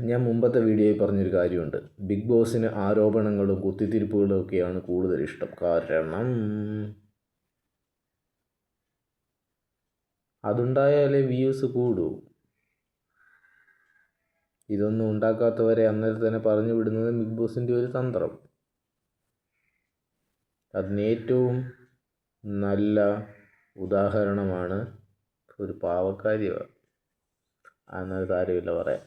ഞാൻ മുമ്പത്തെ വീഡിയോയിൽ പറഞ്ഞൊരു കാര്യമുണ്ട്. ബിഗ് ബോസിന് ആരോപണങ്ങളും കുത്തിത്തിരിപ്പുകളും ഒക്കെയാണ് കൂടുതൽ ഇഷ്ടം. കാരണം അതുണ്ടായാലേ വ്യൂസ് കൂടൂ. ഇതൊന്നും ഉണ്ടാക്കാത്തവരെ അന്നേരം തന്നെ പറഞ്ഞു വിടുന്നത് ബിഗ് ബോസിൻ്റെ ഒരു തന്ത്രം. അതിന് ഏറ്റവും നല്ല ഉദാഹരണമാണ് ഒരു പാവക്കാരിയാണ്. എന്നാൽ കാര്യമില്ല പറയാം.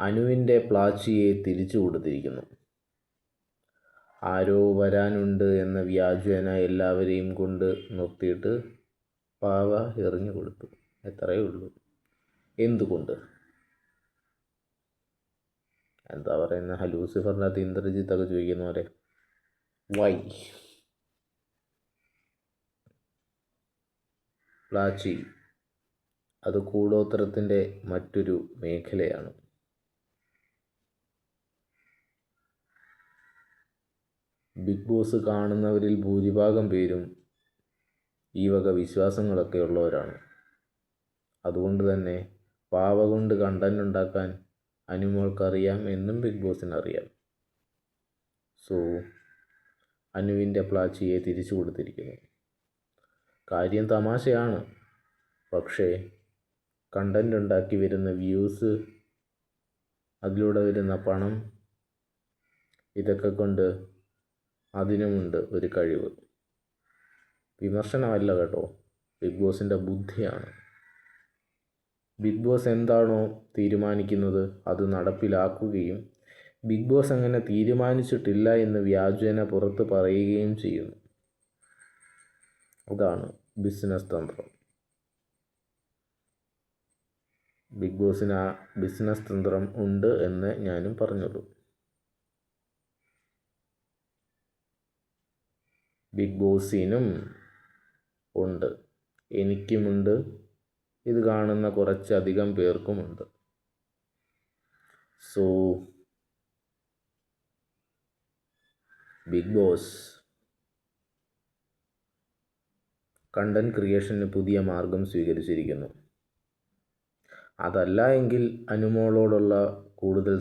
അനുവിൻ്റെ പ്ലാച്ചിയെ തിരിച്ചു കൊടുത്തിരിക്കുന്നു. ആരോ വരാനുണ്ട് എന്ന വ്യാജേന എല്ലാവരെയും കൊണ്ട് നിർത്തിയിട്ട് പാവ എറിഞ്ഞു കൊടുത്തു. എത്രയേ ഉള്ളൂ. എന്തുകൊണ്ട്? എന്താ പറയുന്നത്, ലൂസിഫറിനകത്ത് ഇന്ദ്രജിത്തൊക്കെ ചോദിക്കുന്ന പോലെ വൈ? പ്ലാച്ചി അത് കൂടോത്രത്തിൻ്റെ മറ്റൊരു മേഖലയാണ്. ബിഗ് ബോസ് കാണുന്നവരിൽ ഭൂരിഭാഗം പേരും ഈ വക വിശ്വാസങ്ങളൊക്കെ ഉള്ളവരാണ്. അതുകൊണ്ട് തന്നെ പാവ കൊണ്ട് കണ്ടന്റ് ഉണ്ടാക്കാൻ അനുമോൾക്കറിയാം എന്നും ബിഗ് ബോസിനറിയാം. സോ അനുവിൻ്റെ പ്ലാച്ചിയെ തിരിച്ചു കൊടുത്തിരിക്കുന്നു. കാര്യം തമാശയാണ്. പക്ഷേ കണ്ടന്റ് ഉണ്ടാക്കി വരുന്ന വ്യൂസ്, അതിലൂടെ വരുന്ന പണം, ഇതൊക്കെ കൊണ്ട് അതിനുമുണ്ട് ഒരു കഴിവ്. വിമർശനമല്ല കേട്ടോ, ബിഗ് ബോസിൻ്റെ ബുദ്ധിയാണ്. ബിഗ് ബോസ് എന്താണോ തീരുമാനിക്കുന്നത് അത് നടപ്പിലാക്കുകയും ബിഗ് ബോസ് അങ്ങനെ തീരുമാനിച്ചിട്ടില്ല എന്ന് വ്യാജേന പുറത്ത് പറയുകയും ചെയ്യുന്നു. അതാണ് ബിസിനസ് തന്ത്രം. ബിഗ് ബോസിന് ആ ബിസിനസ് തന്ത്രം ഉണ്ട് എന്ന് ഞാനും പറഞ്ഞുള്ളൂ. ബിഗ് ബോസിനും ഉണ്ട്, എനിക്കുമുണ്ട്, ഇത് കാണുന്ന കുറച്ചധികം പേർക്കുമുണ്ട്. സോ ബിഗ് ബോസ് കണ്ടന്റ് ക്രിയേഷന് പുതിയ മാർഗം സ്വീകരിച്ചിരിക്കുന്നു. അതല്ല എങ്കിൽ അനുമോളോടുള്ള കൂടുതൽ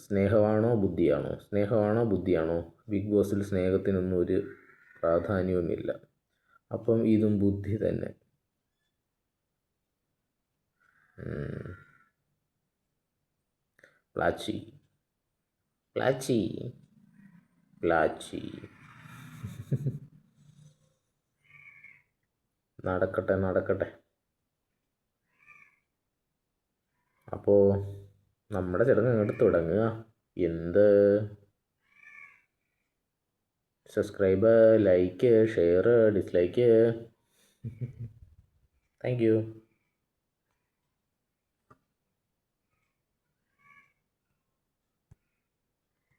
സ്നേഹമാണോ ബുദ്ധിയാണോ? ബിഗ് ബോസിൽ സ്നേഹത്തിനൊന്നും ഒരു പ്രാധാന്യവുമില്ല. അപ്പം ഇതും ബുദ്ധി തന്നെ. പ്ലാച്ചി നടക്കട്ടെ. അപ്പോൾ നമ്മുടെ ചടങ്ങ് അങ്ങോട്ട് തുടങ്ങുക. എന്ത് subscribe, like, share, dislike. Thank you.